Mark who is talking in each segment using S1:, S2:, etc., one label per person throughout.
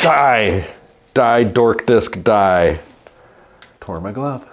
S1: Die, dork disc, die. Tore my glove.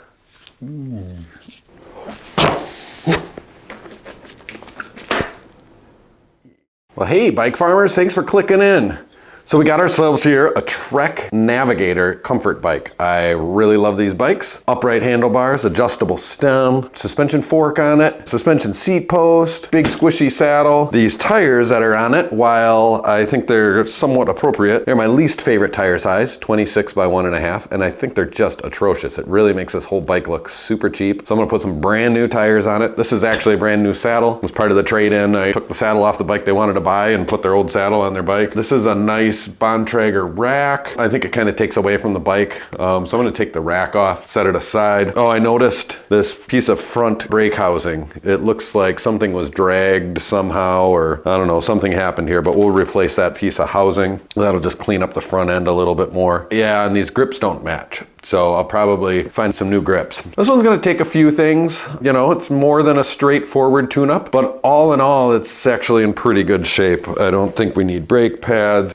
S1: Well, hey, bike farmers, thanks for clicking in. So we got ourselves here a Trek Navigator comfort bike. I really love these bikes. Upright handlebars, adjustable stem, suspension fork on it, suspension seat post, big squishy saddle. These tires that are on it, while I think they're somewhat appropriate, they're my least favorite tire size, 26 by 1.5, and I think they're just atrocious. It really makes this whole bike look super cheap. So I'm gonna put some brand new tires on it. This is actually a brand new saddle. It was part of the trade-in. I took the saddle off the bike they wanted to buy and put their old saddle on their bike. This is a nice Bontrager rack. I think it kind of takes away from the bike. So I'm gonna take the rack off, set it aside. Oh, I noticed this piece of front brake housing. It looks like something was dragged somehow, or I don't know, something happened here, but we'll replace that piece of housing. That'll just clean up the front end a little bit more. Yeah, and these grips don't match. So I'll probably find some new grips. This one's gonna take a few things. You know, it's more than a straightforward tune-up, but all in all, it's actually in pretty good shape. I don't think we need brake pads.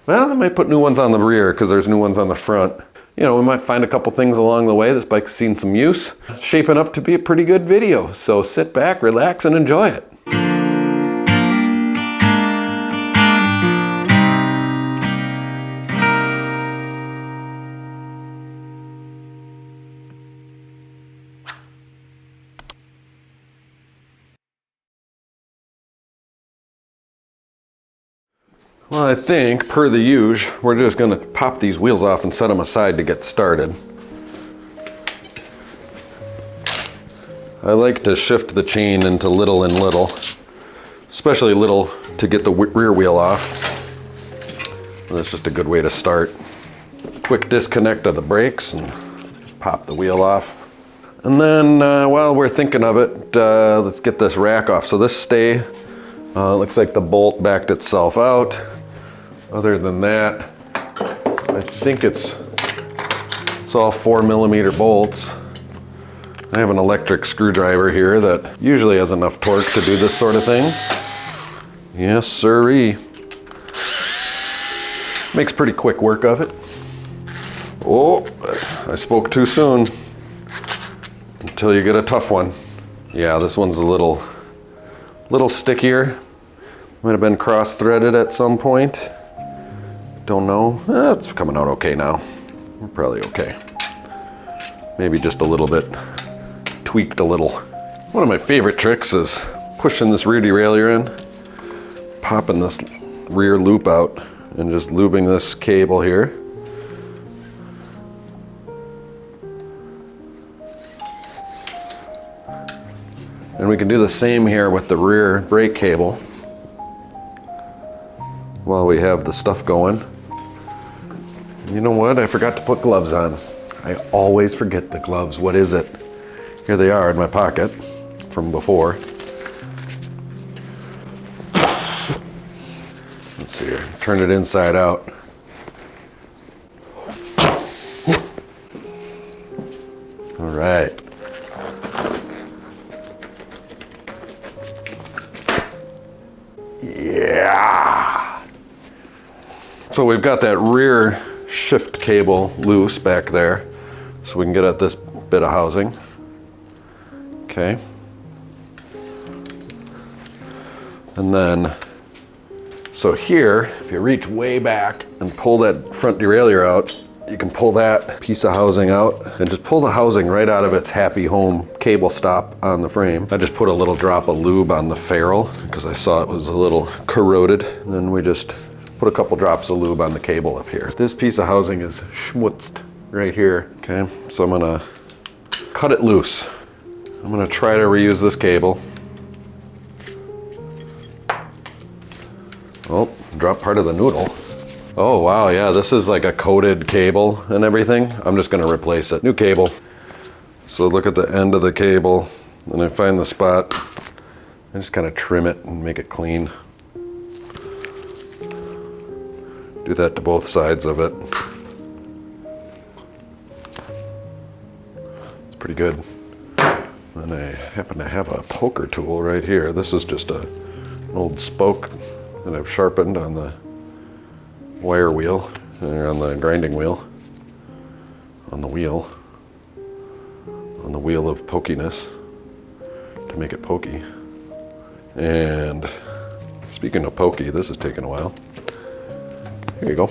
S1: Well, I might put new ones on the rear because there's new ones on the front. You know, we might find a couple things along the way. This bike's seen some use. It's shaping up to be a pretty good video. So sit back, relax, and enjoy it. Well, I think, per the usual, we're just gonna pop these wheels off and set them aside to get started. I like to shift the chain into little and little, especially little to get the rear wheel off. And that's just a good way to start. Quick disconnect of the brakes and just pop the wheel off. And then while we're thinking of it, let's get this rack off. So this stay, looks like the bolt backed itself out. Other than that, I think it's all 4mm bolts. I have an electric screwdriver here that usually has enough torque to do this sort of thing. Yes, sirree. Makes pretty quick work of it. Oh, I spoke too soon. Until you get a tough one. Yeah, this one's a little stickier. Might have been cross-threaded at some point. Don't know. It's coming out okay now. We're probably okay. Maybe just a little bit tweaked a little. One of my favorite tricks is pushing this rear derailleur in, popping this rear loop out, and just lubing this cable here. And we can do the same here with the rear brake cable while we have the stuff going. You know what? I forgot to put gloves on. I always forget the gloves. What is it? Here they are in my pocket from before. Let's see here. Turn it inside out. All right. Yeah. So we've got that rear shift cable loose back there, so we can get at this bit of housing. Okay. And then, so here, if you reach way back and pull that front derailleur out, you can pull that piece of housing out and just pull the housing right out of its happy home cable stop on the frame. I just put a little drop of lube on the ferrule because I saw it was a little corroded. And then we just put a couple drops of lube on the cable up here. This piece of housing is schmutzed right here. Okay, so I'm gonna cut it loose. I'm gonna try to reuse this cable. Oh, drop part of the noodle. Oh wow, yeah, this is like a coated cable and everything. I'm just gonna replace it. New cable. So look at the end of the cable, and I find the spot. I just kind of trim it and make it clean. Do that to both sides of it. It's pretty good. And I happen to have a poker tool right here. This is just an old spoke that I've sharpened on the wire wheel. They're on the grinding wheel. On the wheel of pokiness to make it pokey. And speaking of pokey, this is taking a while. Here you go.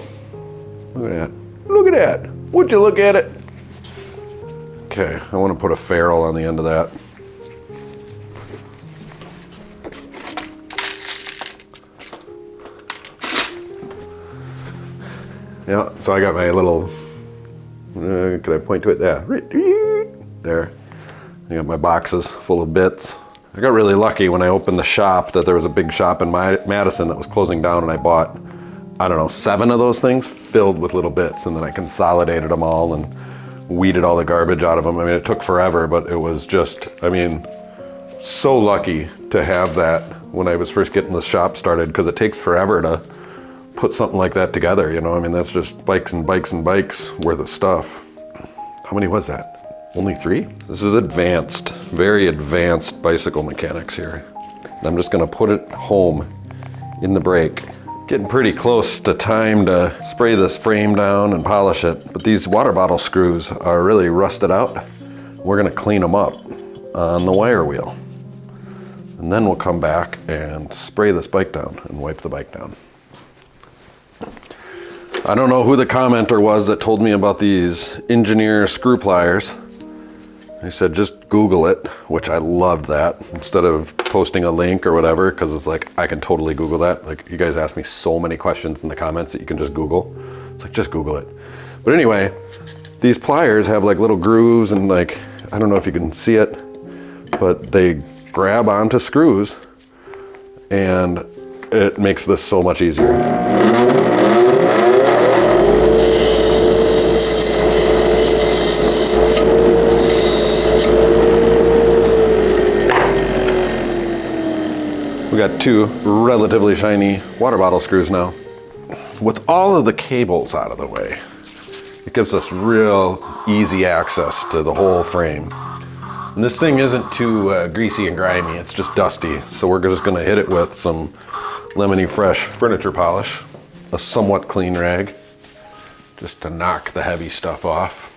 S1: Look at that. Look at that. Would you look at it? Okay, I want to put a ferrule on the end of that. Yeah, so I got my little, can I point to it? Yeah, right there. I got my boxes full of bits. I got really lucky when I opened the shop that there was a big shop in Madison that was closing down, and I bought, I don't know, 7 of those things filled with little bits, and then I consolidated them all and weeded all the garbage out of them. I mean, it took forever, but it was just, I mean, so lucky to have that when I was first getting this shop started, because it takes forever to put something like that together, you know? I mean, that's just bikes and bikes and bikes worth of stuff. How many was that? Only 3? This is advanced, very advanced bicycle mechanics here. And I'm just gonna put it home in the brake. Getting pretty close to time to spray this frame down and polish it, but these water bottle screws are really rusted out. We're gonna clean them up on the wire wheel. And then we'll come back and spray this bike down and wipe the bike down. I don't know who the commenter was that told me about these engineer screw pliers. He said, just Google it, which I loved that, instead of posting a link or whatever, because it's like, I can totally Google that. Like, you guys ask me so many questions in the comments that you can just Google. It's like, just Google it. But anyway, these pliers have like little grooves and like, I don't know if you can see it, but they grab onto screws and it makes this so much easier. We got 2 relatively shiny water bottle screws now. With all of the cables out of the way, it gives us real easy access to the whole frame. And this thing isn't too greasy and grimy, it's just dusty. So we're just gonna hit it with some lemony fresh furniture polish, a somewhat clean rag, just to knock the heavy stuff off.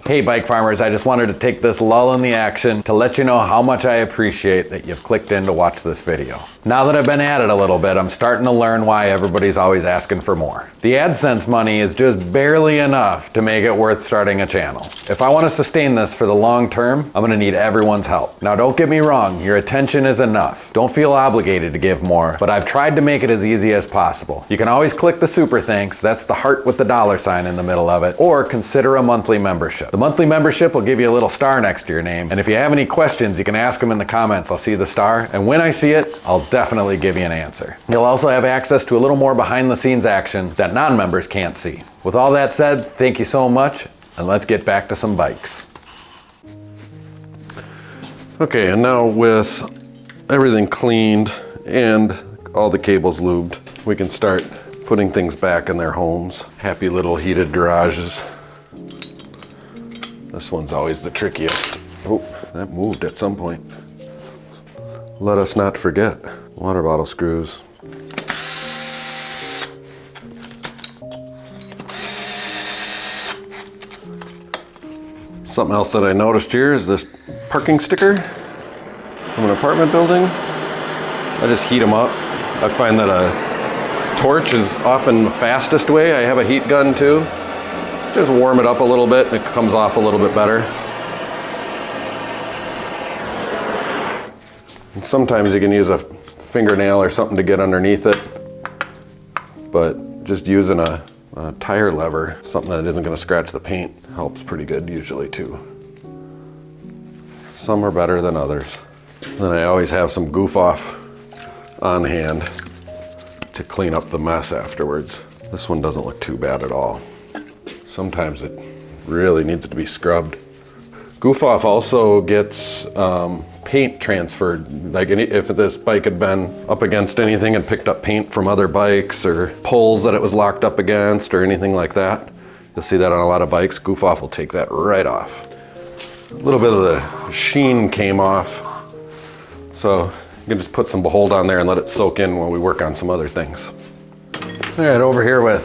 S1: Hey bike farmers, I just wanted to take this lull in the action to let you know how much I appreciate that you've clicked in to watch this video. Now that I've been at it a little bit, I'm starting to learn why everybody's always asking for more. The AdSense money is just barely enough to make it worth starting a channel. If I want to sustain this for the long term, I'm gonna need everyone's help. Now don't get me wrong, your attention is enough. Don't feel obligated to give more, but I've tried to make it as easy as possible. You can always click the super thanks, that's the heart with the $ in the middle of it, or consider a monthly membership. The monthly membership will give you a little star next to your name, and if you have any questions, you can ask them in the comments. I'll see the star, and when I see it, I'll definitely give you an answer. You'll also have access to a little more behind the scenes action that non-members can't see. With all that said, thank you so much, and let's get back to some bikes. Okay, and now with everything cleaned and all the cables lubed, we can start putting things back in their homes. Happy little heated garages. This one's always the trickiest. Oh, that moved at some point. Let us not forget, water bottle screws. Something else that I noticed here is this parking sticker from an apartment building. I just heat them up. I find that a torch is often the fastest way. I have a heat gun too. Just warm it up a little bit and it comes off a little bit better. And sometimes you can use a fingernail or something to get underneath it, but just using a tire lever, something that isn't going to scratch the paint, helps pretty good usually too. Some are better than others. Then I always have some goof off on hand to clean up the mess afterwards. This one doesn't look too bad at all. Sometimes it really needs to be scrubbed. Goof off also gets paint transferred. Like if this bike had been up against anything and picked up paint from other bikes or poles that it was locked up against or anything like that, you'll see that on a lot of bikes. Goof off will take that right off. A little bit of the sheen came off, so you can just put some Behold on there and let it soak in while we work on some other things. All right, over here with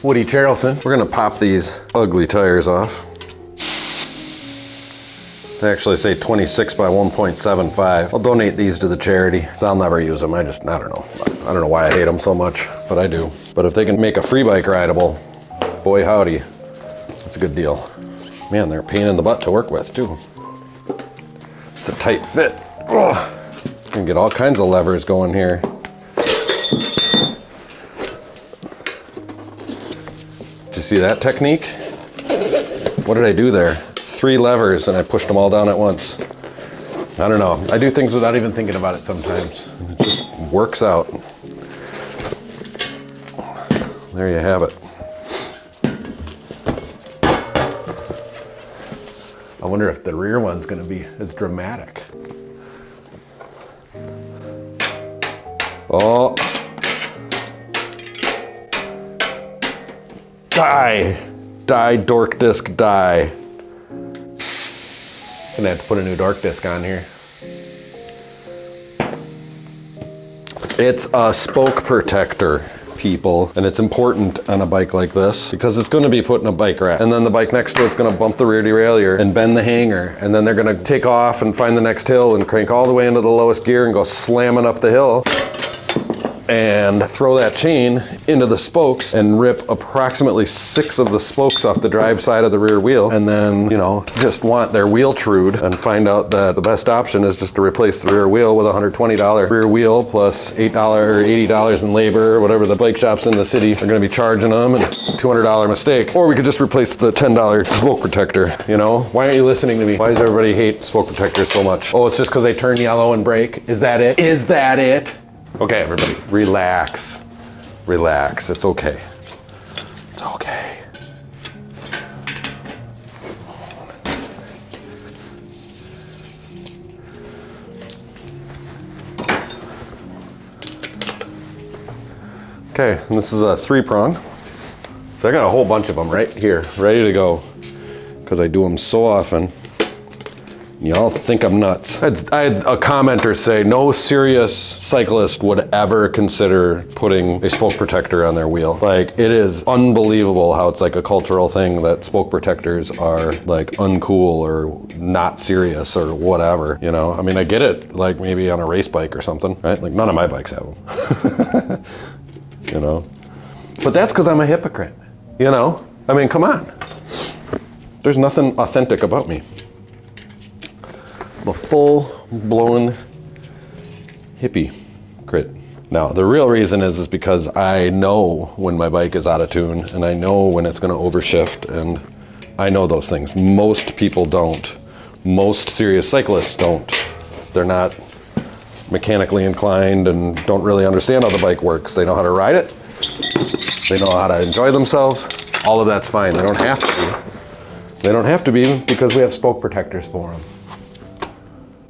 S1: Woody Charleston. We're gonna pop these ugly tires off. They actually say 26 by 1.75. I'll donate these to the charity, so I'll never use them. I don't know. I don't know why I hate them so much, but I do. But if they can make a free bike rideable, boy howdy, that's a good deal. Man, they're a pain in the butt to work with too. It's a tight fit. Ugh. You can get all kinds of levers going here. Did you see that technique? What did I do there? 3 levers and I pushed them all down at once. I don't know. I do things without even thinking about it sometimes. It just works out. There you have it. I wonder if the rear one's going to be as dramatic. Oh. Die, dork disc, die. Gonna have to put a new dark disc on here. It's a spoke protector, people, and it's important on a bike like this because it's going to be put in a bike rack, and then the bike next to it's going to bump the rear derailleur and bend the hanger, and then they're going to take off and find the next hill and crank all the way into the lowest gear and go slamming up the hill and throw that chain into the spokes and rip approximately 6 of the spokes off the drive side of the rear wheel, and then, you know, just want their wheel trued and find out that the best option is just to replace the rear wheel with a $120 rear wheel plus $8 or $80 in labor, or whatever the bike shops in the city are going to be charging them, and a $200 mistake. Or we could just replace the $10 spoke protector, you know? Why aren't you listening to me? Why does everybody hate spoke protectors so much? Oh, it's just because they turn yellow and break? Is that it? Is that it? Okay, everybody, relax. Relax, it's okay. It's okay. Okay, and this is a 3-prong. So I got a whole bunch of them right here, ready to go, because I do them so often. Y'all think I'm nuts. I had a commenter say no serious cyclist would ever consider putting a spoke protector on their wheel. Like, it is unbelievable how it's like a cultural thing that spoke protectors are like uncool or not serious or whatever, you know? I mean, I get it, like maybe on a race bike or something, right? Like none of my bikes have them, you know? But that's because I'm a hypocrite, you know? I mean, come on. There's nothing authentic about me. A full-blown hippie crit. Now, the real reason is because I know when my bike is out of tune, and I know when it's going to overshift, and I know those things. Most people don't. Most serious cyclists don't. They're not mechanically inclined and don't really understand how the bike works. They know how to ride it. They know how to enjoy themselves. All of that's fine. They don't have to be. They don't have to be because we have spoke protectors for them.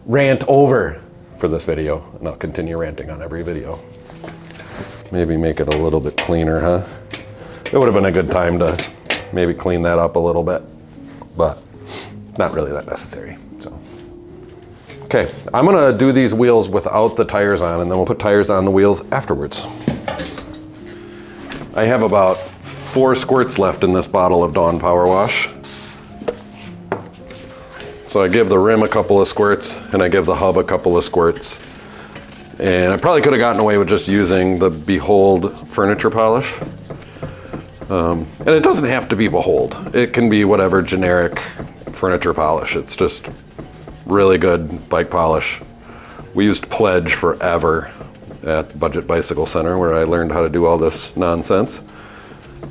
S1: Rant over for this video, and I'll continue ranting on every video. Maybe make it a little bit cleaner, huh? It would have been a good time to maybe clean that up a little bit, but not really that necessary. So, okay, I'm gonna do these wheels without the tires on, and then we'll put tires on the wheels afterwards. I have about 4 squirts left in this bottle of Dawn Power Wash. So I give the rim a couple of squirts, and I give the hub a couple of squirts. And I probably could have gotten away with just using the Behold furniture polish. And it doesn't have to be Behold. It can be whatever generic furniture polish. It's just really good bike polish. We used Pledge forever at Budget Bicycle Center, where I learned how to do all this nonsense.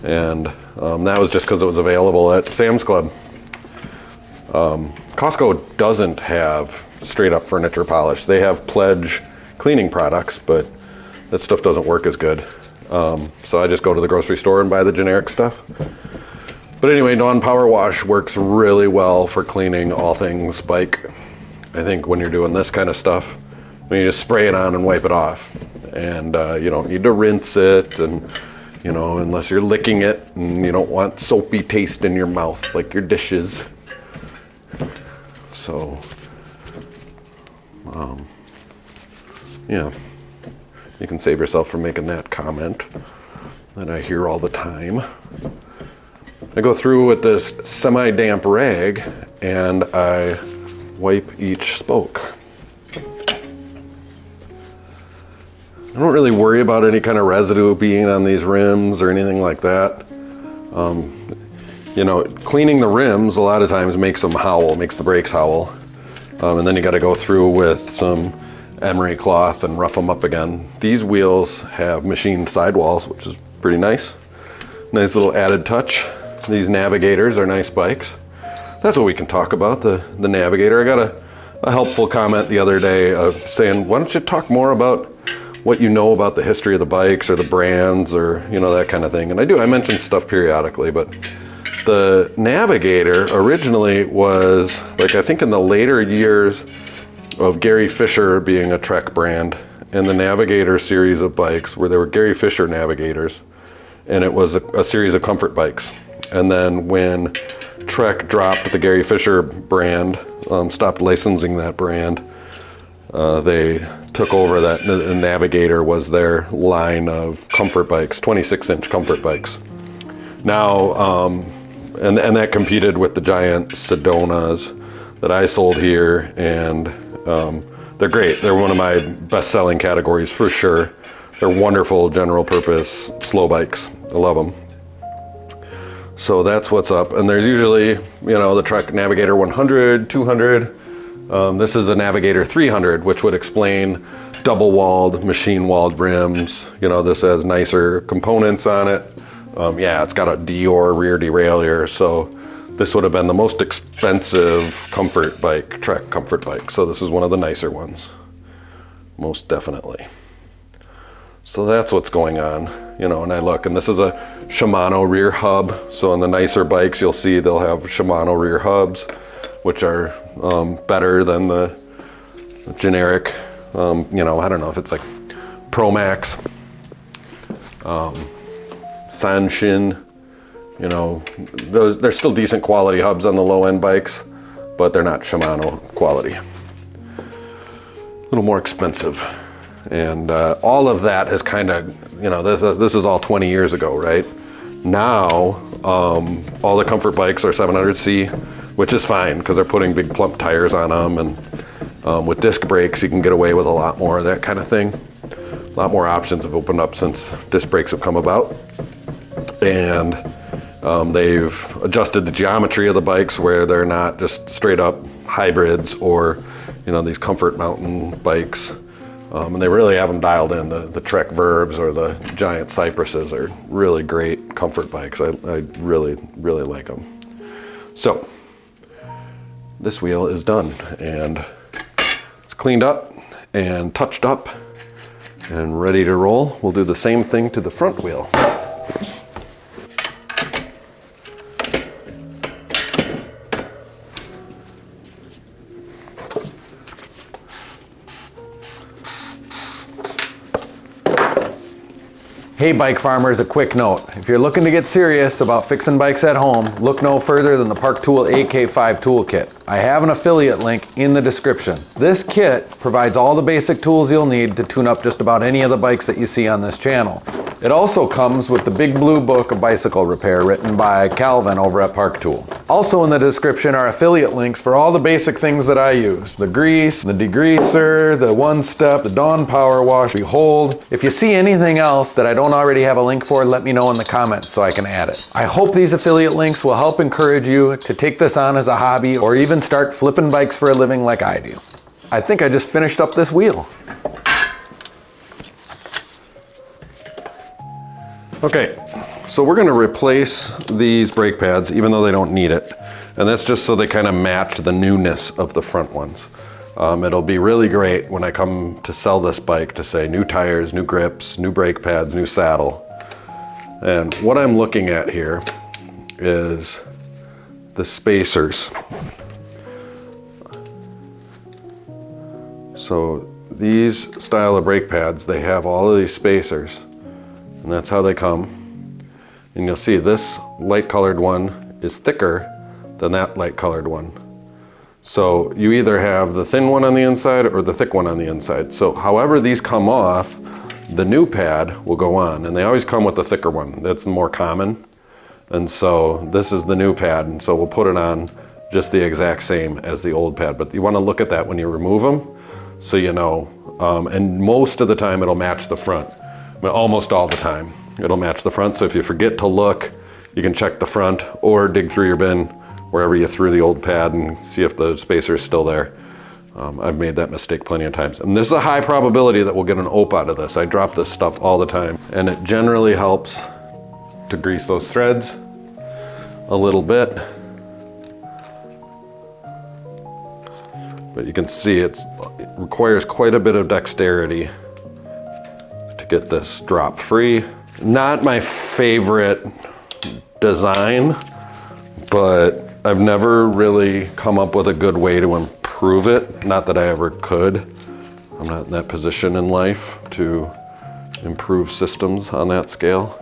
S1: And that was just because it was available at Sam's Club. Costco doesn't have straight up furniture polish. They have Pledge cleaning products, but that stuff doesn't work as good. So I just go to the grocery store and buy the generic stuff. But anyway, Dawn Power Wash works really well for cleaning all things bike. I think when you're doing this kind of stuff, when you just spray it on and wipe it off. And you don't need to rinse it, and you know, unless you're licking it and you don't want soapy taste in your mouth like your dishes. So, yeah, you can save yourself from making that comment. that I hear all the time. I go through with this semi-damp rag and I wipe each spoke. I don't really worry about any kind of residue being on these rims or anything like that. You know, cleaning the rims a lot of times makes them howl, makes the brakes howl. And then you got to go through with some emery cloth and rough them up again. These wheels have machined sidewalls, which is pretty nice. Nice little added touch. These Navigators are nice bikes. That's what we can talk about, the Navigator. I got a helpful comment the other day saying, why don't you talk more about what you know about the history of the bikes or the brands or, you know, that kind of thing. And I mention stuff periodically, but the Navigator originally was, like, I think in the later years of Gary Fisher being a Trek brand, and the Navigator series of bikes where there were Gary Fisher Navigators, and it was a series of comfort bikes. And then when Trek dropped the Gary Fisher brand, stopped licensing that brand, they took over that. The Navigator was their line of comfort bikes, 26-inch comfort bikes. Now, and that competed with the giant Sedonas that I sold here, and they're great. They're one of my best-selling categories for sure. They're wonderful general purpose slow bikes. I love them. So that's what's up. And there's usually, you know, the Trek Navigator 100, 200. This is a Navigator 300, which would explain double-walled, machine-walled rims. You know, this has nicer components on it. Yeah, it's got a Dior rear derailleur, so this would have been the most expensive comfort bike, Trek comfort bike. So this is one of the nicer ones, most definitely. So that's what's going on, you know, and I look, and this is a Shimano rear hub. So on the nicer bikes, you'll see they'll have Shimano rear hubs, which are better than the generic, you know, I don't know if it's like Pro Max, Sanshin, you know, they're still decent quality hubs on the low end bikes, but they're not Shimano quality. A little more expensive. And all of that is kind of, you know, this is all 20 years ago, right? Now, all the comfort bikes are 700C, which is fine because they're putting big plump tires on them, and with disc brakes you can get away with a lot more of that kind of thing. A lot more options have opened up since disc brakes have come about, and they've adjusted the geometry of the bikes where they're not just straight up hybrids or, you know, these comfort mountain bikes. And they really have them dialed in. The Trek Verbs or the giant Cypresses are really great comfort bikes. I really, really like them. So this wheel is done, and it's cleaned up and touched up and ready to roll. We'll do the same thing to the front wheel. Hey bike farmers, a quick note. If you're looking to get serious about fixing bikes at home, look no further than the Park Tool AK5 toolkit. I have an affiliate link in the description. This kit provides all the basic tools you'll need to tune up just about any of the bikes that you see on this channel. It also comes with the Big Blue Book of Bicycle Repair written by Calvin over at Park Tool. Also in the description are affiliate links for all the basic things that I use. The grease, the degreaser, the one step, the Dawn Power Wash, Behold. If you see anything else that I don't already have a link for, let me know in the comments so I can add it. I hope these affiliate links will help encourage you to take this on as a hobby or even start flipping bikes for a living like I do. I think I just finished up this wheel. Okay, so we're going to replace these brake pads even though they don't need it. And that's just so they kind of match the newness of the front ones. It'll be really great when I come to sell this bike to say new tires, new grips, new brake pads, new saddle. And what I'm looking at here is the spacers. So these style of brake pads, they have all of these spacers. And that's how they come. And you'll see this light colored one is thicker than that light colored one. So you either have the thin one on the inside or the thick one on the inside. So however these come off, the new pad will go on, and they always come with a thicker one. That's more common. And so this is the new pad, and so we'll put it on just the exact same as the old pad. But you want to look at that when you remove them, so you know. And most of the time it'll match the front. I mean, almost all the time it'll match the front. So if you forget to look, you can check the front or dig through your bin wherever you threw the old pad and see if the spacer is still there. I've made that mistake plenty of times. And there's a high probability that we'll get an OPE out of this. I drop this stuff all the time, and it generally helps to grease those threads a little bit. But you can see it requires quite a bit of dexterity to get this drop free. Not my favorite design, but I've never really come up with a good way to improve it. Not that I ever could. I'm not in that position in life to improve systems on that scale.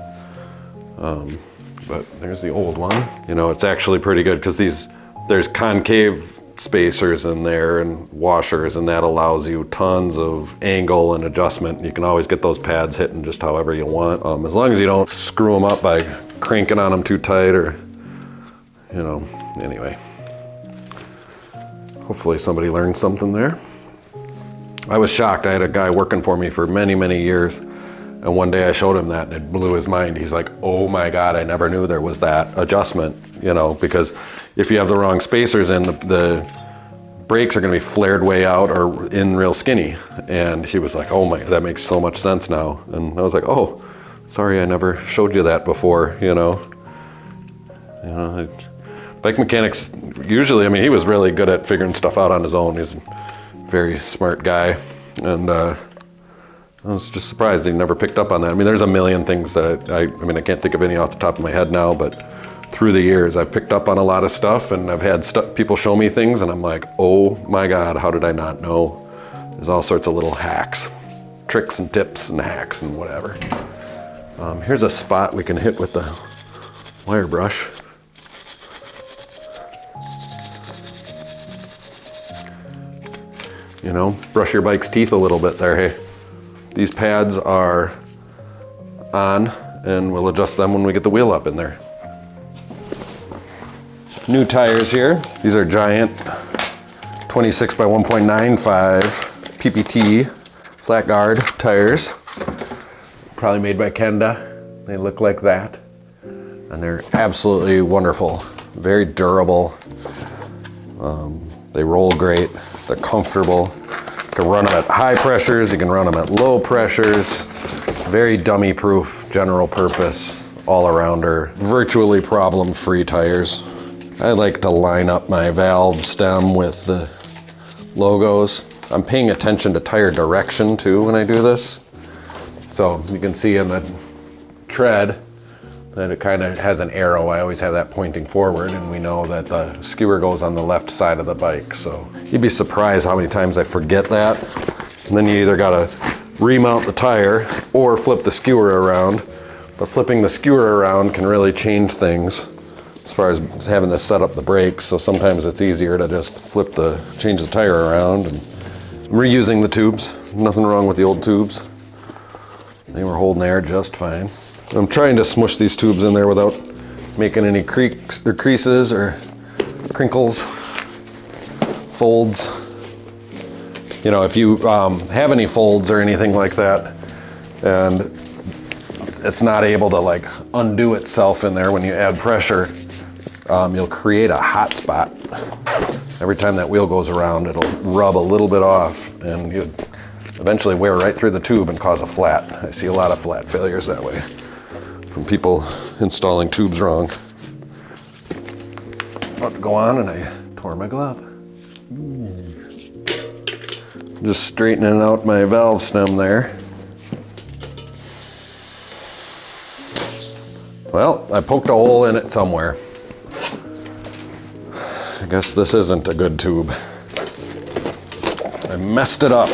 S1: But there's the old one. You know, it's actually pretty good because there's concave spacers in there and washers, and that allows you tons of angle and adjustment. You can always get those pads hitting just however you want, as long as you don't screw them up by cranking on them too tight or, you know, anyway. Hopefully somebody learned something there. I was shocked. I had a guy working for me for many, many years, and one day I showed him that and it blew his mind. He's like, oh my God, I never knew there was that adjustment, you know, because if you have the wrong spacers in, the brakes are gonna be flared way out or in real skinny. And he was like, oh my, that makes so much sense now. And I was like, oh, sorry, I never showed you that before, you know. Bike mechanics, usually, I mean, he was really good at figuring stuff out on his own. He's a very smart guy. And I was just surprised he never picked up on that. I mean, there's a million things that I mean, I can't think of any off the top of my head now, but through the years, I've picked up on a lot of stuff, and I've had people show me things, and I'm like, oh my God, how did I not know? There's all sorts of little hacks, tricks and tips and hacks and whatever. Here's a spot we can hit with the wire brush. You know, brush your bike's teeth a little bit there, hey. These pads are on, and we'll adjust them when we get the wheel up in there. New tires here. These are giant 26 by 1.95 PPT flat guard tires. Probably made by Kenda. They look like that. And they're absolutely wonderful. Very durable. They roll great. They're comfortable. You can run them at high pressures, you can run them at low pressures. Very dummy proof, general purpose, all arounder. Virtually problem free tires. I like to line up my valve stem with the logos. I'm paying attention to tire direction too when I do this. So you can see in the tread that it kind of has an arrow. I always have that pointing forward, and we know that the skewer goes on the left side of the bike. So you'd be surprised how many times I forget that. And then you either gotta remount the tire or flip the skewer around. But flipping the skewer around can really change things as far as having to set up the brakes. So sometimes it's easier to just change the tire around. And reusing the tubes. Nothing wrong with the old tubes. They were holding air just fine. I'm trying to smush these tubes in there without making any creaks or creases or crinkles, folds. You know, if you have any folds or anything like that, and it's not able to like undo itself in there when you add pressure, you'll create a hot spot. Every time that wheel goes around, it'll rub a little bit off, and you eventually wear right through the tube and cause a flat. I see a lot of flat failures that way from people installing tubes wrong. About to go on, and I tore my glove. Just straightening out my valve stem there. Well, I poked a hole in it somewhere. I guess this isn't a good tube. I messed it up.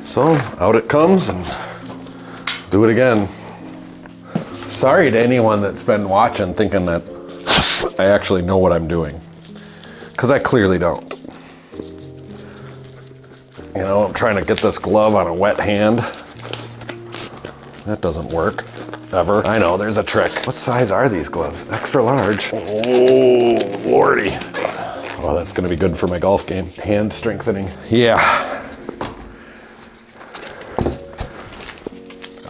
S1: So out it comes, and do it again. Sorry to anyone that's been watching thinking that I actually know what I'm doing, because I clearly don't. You know, I'm trying to get this glove on a wet hand. That doesn't work, ever. I know, there's a trick. What size are these gloves? Extra large. Oh, lordy. Oh, that's gonna be good for my golf game. Hand strengthening. Yeah.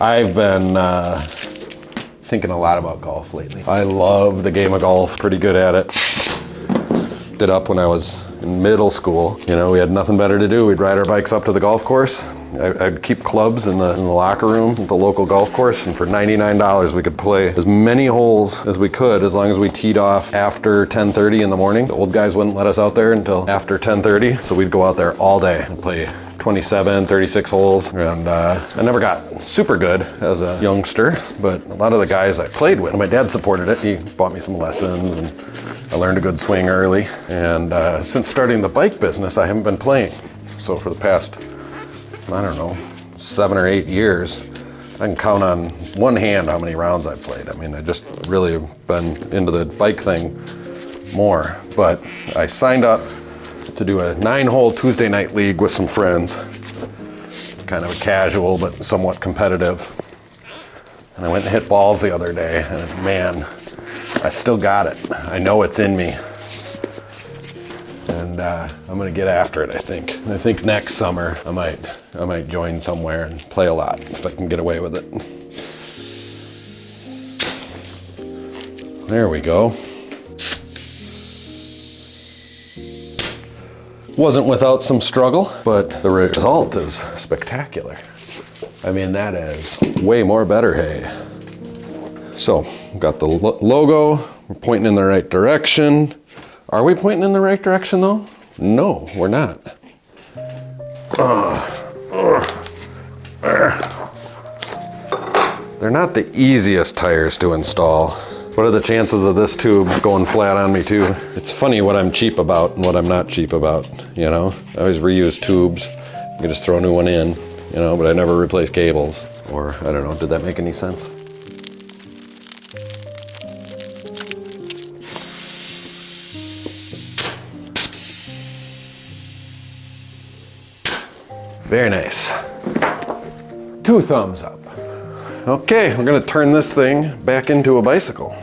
S1: I've been thinking a lot about golf lately. I love the game of golf, pretty good at it. Did up when I was in middle school. You know, we had nothing better to do. We'd ride our bikes up to the golf course. I'd keep clubs in the locker room at the local golf course, and for $99 we could play as many holes as we could, as long as we teed off after 10:30 in the morning. The old guys wouldn't let us out there until after 10:30, so we'd go out there all day and play 27, 36 holes. And I never got super good as a youngster, but a lot of the guys I played with, my dad supported it. He bought me some lessons, and I learned a good swing early. And since starting the bike business, I haven't been playing. So for the past, I don't know, 7 or 8 years, I can count on one hand how many rounds I've played. I mean, I just really have been into the bike thing more. But I signed up to do a 9-hole Tuesday night league with some friends. Kind of a casual, but somewhat competitive. And I went and hit balls the other day, and man, I still got it. I know it's in me. And I'm gonna get after it, I think. And I think next summer I might join somewhere and play a lot if I can get away with it. There we go. Wasn't without some struggle, but the result is spectacular. I mean, that is way more better, hey. So, got the logo, we're pointing in the right direction. Are we pointing in the right direction though? No, we're not. They're not the easiest tires to install. What are the chances of this tube going flat on me too? It's funny what I'm cheap about and what I'm not cheap about, you know? I always reuse tubes. You can just throw a new one in, you know, but I never replace cables. Or, I don't know, did that make any sense? Very nice. 2 thumbs up. Okay, we're gonna turn this thing back into a bicycle.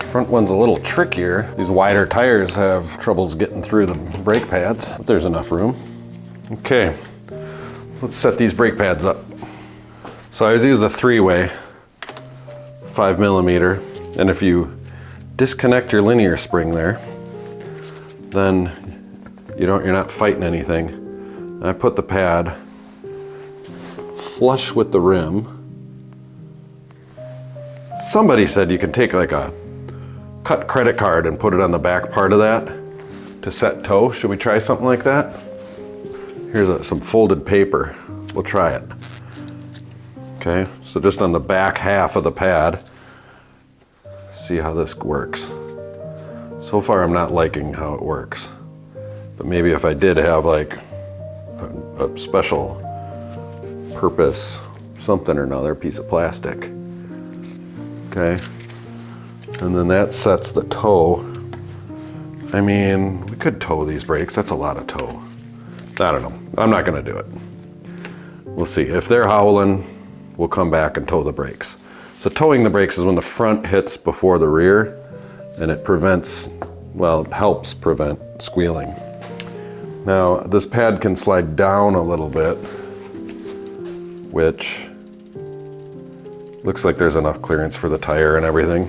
S1: Front one's a little trickier. These wider tires have troubles getting through the brake pads, but there's enough room. Okay, let's set these brake pads up. So I always use a 3-way, 5mm, and if you disconnect your linear spring there, then you're not fighting anything. I put the pad flush with the rim. Somebody said you can take like a cut credit card and put it on the back part of that to set toe. Should we try something like that? Here's some folded paper. We'll try it. Okay, so just on the back half of the pad, see how this works. So far I'm not liking how it works, but maybe if I did have like a special purpose something or another piece of plastic. Okay, and then that sets the toe. I mean, we could tow these brakes. That's a lot of tow. I don't know. I'm not gonna do it. We'll see. If they're howling, we'll come back and tow the brakes. So towing the brakes is when the front hits before the rear, and it prevents, well, it helps prevent squealing. Now, this pad can slide down a little bit, which looks like there's enough clearance for the tire and everything.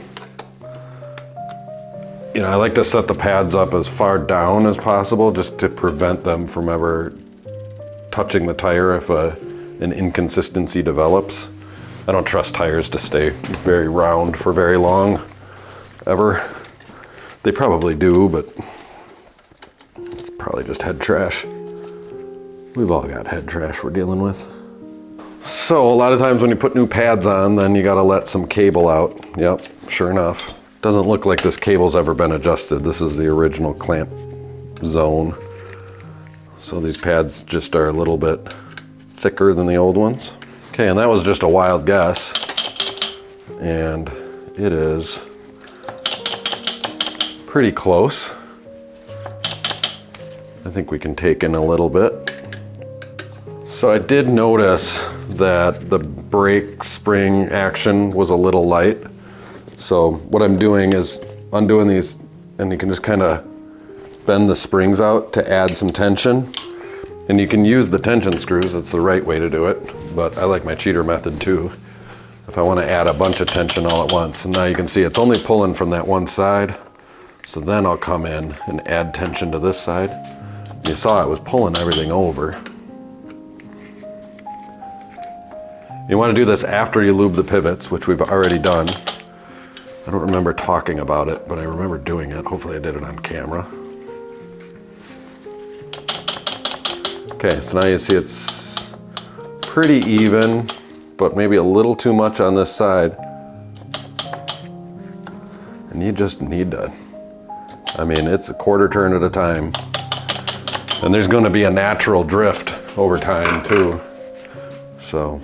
S1: You know, I like to set the pads up as far down as possible just to prevent them from ever touching the tire if an inconsistency develops. I don't trust tires to stay very round for very long, ever. They probably do, but it's probably just head trash. We've all got head trash we're dealing with. So a lot of times when you put new pads on, then you gotta let some cable out. Yep, sure enough. Doesn't look like this cable's ever been adjusted. This is the original clamp zone. So these pads just are a little bit thicker than the old ones. Okay, and that was just a wild guess. and it is pretty close. I think we can take in a little bit. So I did notice that the brake spring action was a little light. So what I'm doing is undoing these, and you can just kind of bend the springs out to add some tension. And you can use the tension screws, it's the right way to do it, but I like my cheater method too. If I want to add a bunch of tension all at once. And now you can see it's only pulling from that one side. So then I'll come in and add tension to this side. You saw it was pulling everything over. You want to do this after you lube the pivots, which we've already done. I don't remember talking about it, but I remember doing it. Hopefully I did it on camera. Okay, so now you see it's pretty even, but maybe a little too much on this side. And you just need to, I mean, it's a quarter turn at a time. And there's going to be a natural drift over time too. So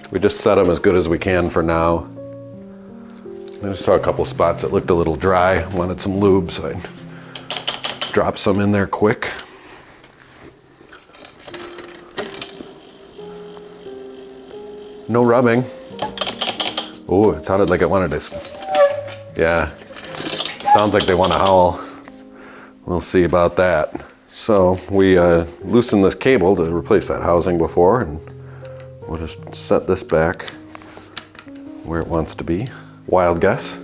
S1: we just set them as good as we can for now. I just saw a couple spots that looked a little dry, wanted some lube, so I dropped some in there quick. No rubbing. Oh, it sounded like it wanted to, yeah. Sounds like they want to howl. We'll see about that. So we loosened this cable to replace that housing before, and we'll just set this back where it wants to be. Wild guess.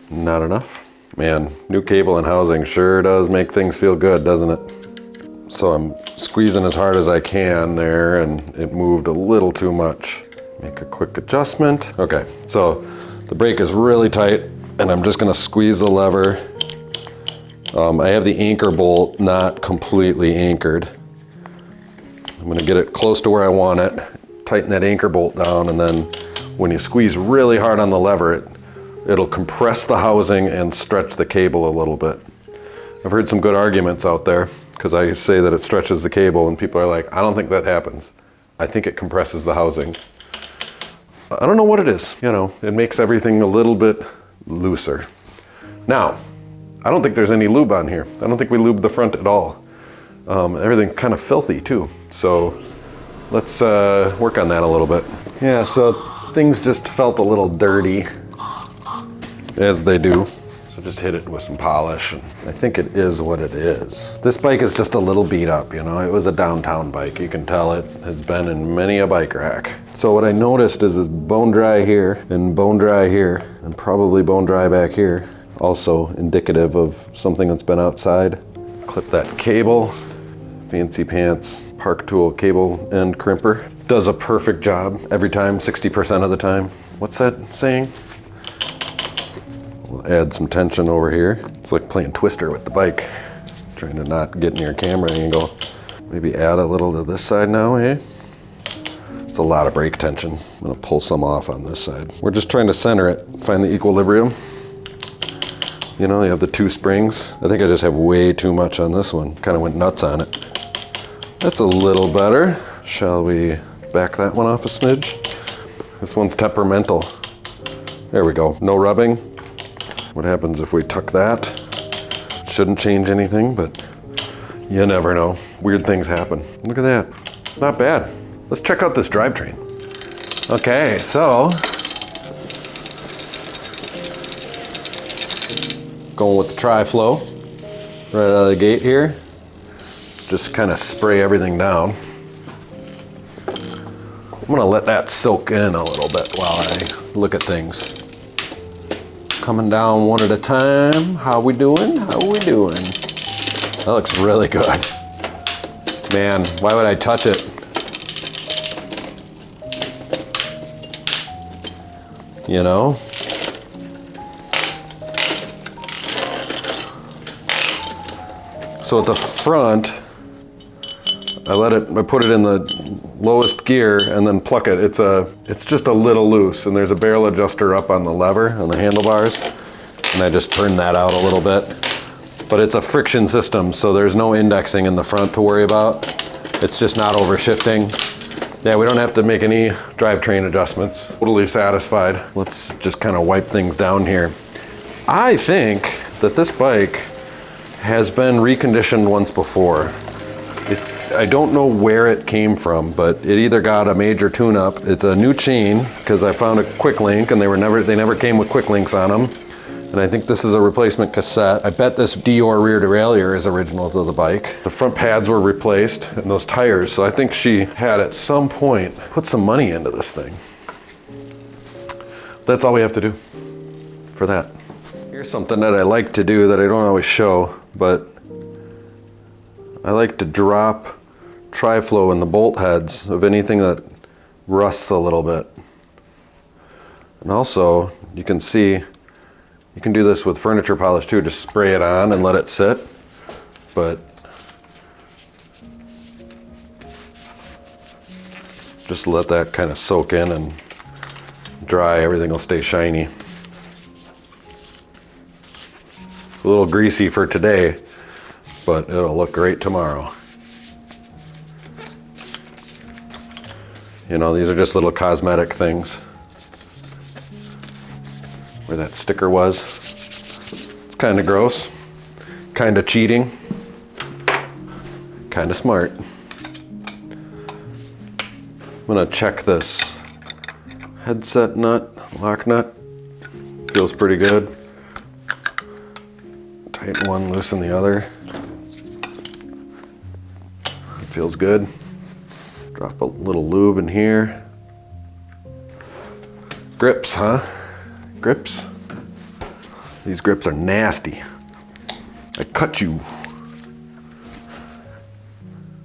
S1: Not enough. Man, new cable and housing sure does make things feel good, doesn't it? So I'm squeezing as hard as I can there, and it moved a little too much. Make a quick adjustment. Okay, so the brake is really tight, and I'm just gonna squeeze the lever. I have the anchor bolt not completely anchored. I'm gonna get it close to where I want it, tighten that anchor bolt down, and then when you squeeze really hard on the lever, it'll compress the housing and stretch the cable a little bit. I've heard some good arguments out there, because I say that it stretches the cable, and people are like, I don't think that happens. I think it compresses the housing. I don't know what it is, you know, it makes everything a little bit looser. Now, I don't think there's any lube on here. I don't think we lubed the front at all. Everything's kind of filthy too. So let's work on that a little bit. Yeah, so things just felt a little dirty, as they do. So just hit it with some polish, and I think it is what it is. This bike is just a little beat up, you know. It was a downtown bike. You can tell it has been in many a bike rack. So what I noticed is bone dry here, and bone dry here, and probably bone dry back here. Also indicative of something that's been outside. Clip that cable. Fancy Pants Park Tool cable end crimper. Does a perfect job every time, 60% of the time. What's that saying? We'll add some tension over here. It's like playing Twister with the bike. Trying to not get in your camera angle. Maybe add a little to this side now, eh? It's a lot of brake tension. I'm gonna pull some off on this side. We're just trying to center it, find the equilibrium. You know, you have the two springs. I think I just have way too much on this one. Kind of went nuts on it. That's a little better. Shall we back that one off a smidge? This one's temperamental. There we go, no rubbing. What happens if we tuck that? Shouldn't change anything, but you never know. Weird things happen. Look at that, not bad. Let's check out this drivetrain. Okay, so going with the tri-flow right out of the gate here. Just kind of spray everything down. I'm gonna let that soak in a little bit while I look at things. Coming down one at a time. How we doing? How we doing? That looks really good. Man, why would I touch it? You know? So at the front, I put it in the lowest gear and then pluck it. It's just a little loose, and there's a barrel adjuster up on the lever, on the handlebars, and I just turn that out a little bit. But it's a friction system, so there's no indexing in the front to worry about. It's just not overshifting. Yeah, we don't have to make any drivetrain adjustments. Totally satisfied. Let's just kind of wipe things down here. I think that this bike has been reconditioned once before. I don't know where it came from, but it either got a major tune-up. It's a new chain, because I found a quick link, and they never came with quick links on them. And I think this is a replacement cassette. I bet this Dior rear derailleur is original to the bike. The front pads were replaced, and those tires, so I think she had at some point put some money into this thing. That's all we have to do for that. Here's something that I like to do that I don't always show, but I like to drop tri-flow in the bolt heads of anything that rusts a little bit. And also, you can see, you can do this with furniture polish too, just spray it on and let it sit. But just let that kind of soak in and dry, everything will stay shiny. It's a little greasy for today, but it'll look great tomorrow. You know, these are just little cosmetic things. Where that sticker was. It's kind of gross, kind of cheating, kind of smart. I'm gonna check this headset nut, lock nut. Feels pretty good. Tighten one, loosen the other. Feels good. Drop a little lube in here. Grips, huh? Grips. These grips are nasty. I cut you.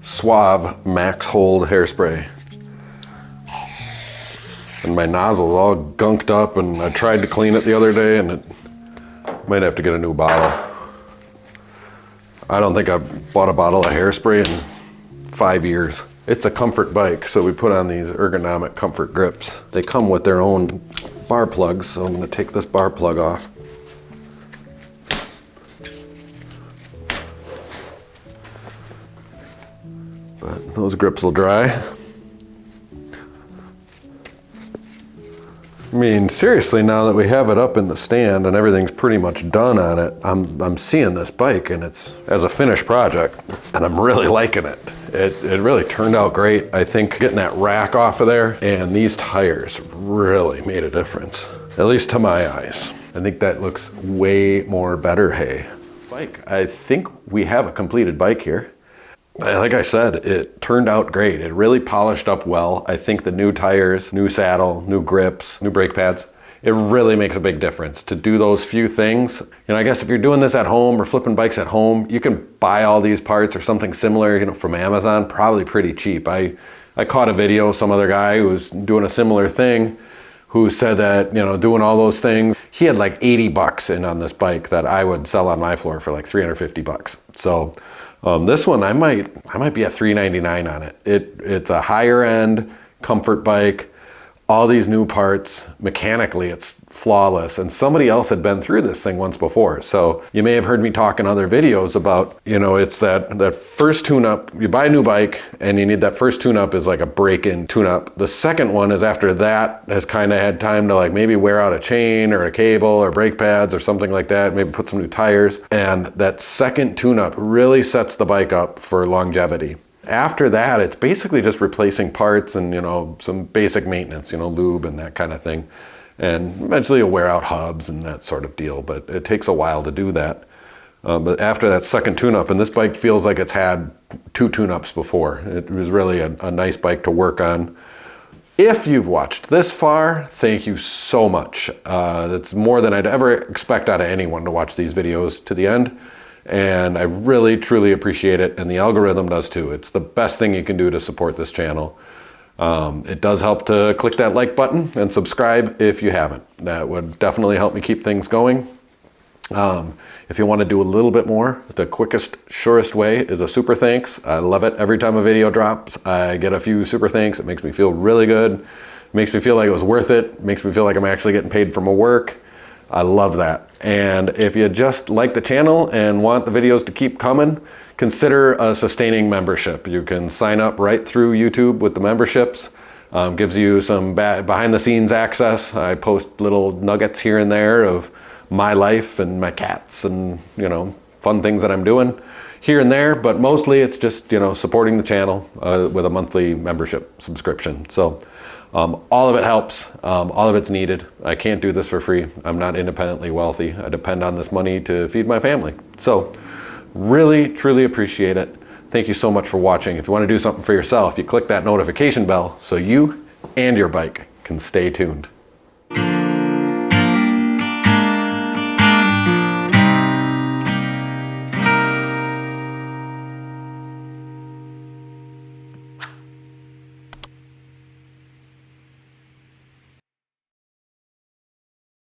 S1: Suave Max Hold hairspray. And my nozzle's all gunked up, and I tried to clean it the other day, and it might have to get a new bottle. I don't think I've bought a bottle of hairspray in 5 years. It's a comfort bike, so we put on these ergonomic comfort grips. They come with their own bar plugs, so I'm going to take this bar plug off. But those grips will dry. I mean, seriously, now that we have it up in the stand and everything's pretty much done on it, I'm seeing this bike, and it's as a finished project, and I'm really liking it. It really turned out great. I think getting that rack off of there and these tires really made a difference, at least to my eyes. I think that looks way more better, hey. Bike, I think we have a completed bike here. Like I said, it turned out great. It really polished up well. I think the new tires, new saddle, new grips, new brake pads, it really makes a big difference to do those few things. You know, I guess if you're doing this at home or flipping bikes at home, you can buy all these parts or something similar, you know, from Amazon, probably pretty cheap. I caught a video, some other guy who was doing a similar thing, who said that, you know, doing all those things, he had like 80 bucks in on this bike that I would sell on my floor for like 350 bucks. So this one, I might be at $399 on it. It's a higher end comfort bike, all these new parts. Mechanically, it's flawless. And somebody else had been through this thing once before. So you may have heard me talk in other videos about, you know, it's that first tune-up. You buy a new bike and you need that first tune-up is like a break-in tune-up. The second one is after that has kind of had time to like maybe wear out a chain or a cable or brake pads or something like that, maybe put some new tires. And that second tune-up really sets the bike up for longevity. After that, it's basically just replacing parts and, you know, some basic maintenance, you know, lube and that kind of thing. And eventually you'll wear out hubs and that sort of deal, but it takes a while to do that. But after that second tune-up, and this bike feels like it's had 2 tune-ups before. It was really a nice bike to work on. If you've watched this far, thank you so much. That's more than I'd ever expect out of anyone to watch these videos to the end. And I really, truly appreciate it. And the algorithm does too. It's the best thing you can do to support this channel. It does help to click that like button and subscribe if you haven't. That would definitely help me keep things going. If you want to do a little bit more, the quickest, surest way is a super thanks. I love it. Every time a video drops, I get a few super thanks. It makes me feel really good. It makes me feel like it was worth it. It makes me feel like I'm actually getting paid for my work. I love that. And if you just like the channel and want the videos to keep coming, consider a sustaining membership. You can sign up right through YouTube with the memberships. Gives you some behind the scenes access. I post little nuggets here and there of my life and my cats and, you know, fun things that I'm doing here and there, but mostly it's just, you know, supporting the channel with a monthly membership subscription. So all of it helps, all of it's needed. I can't do this for free. I'm not independently wealthy. I depend on this money to feed my family. So really, truly appreciate it. Thank you so much for watching. If you want to do something for yourself, you click that notification bell so you and your bike can stay tuned.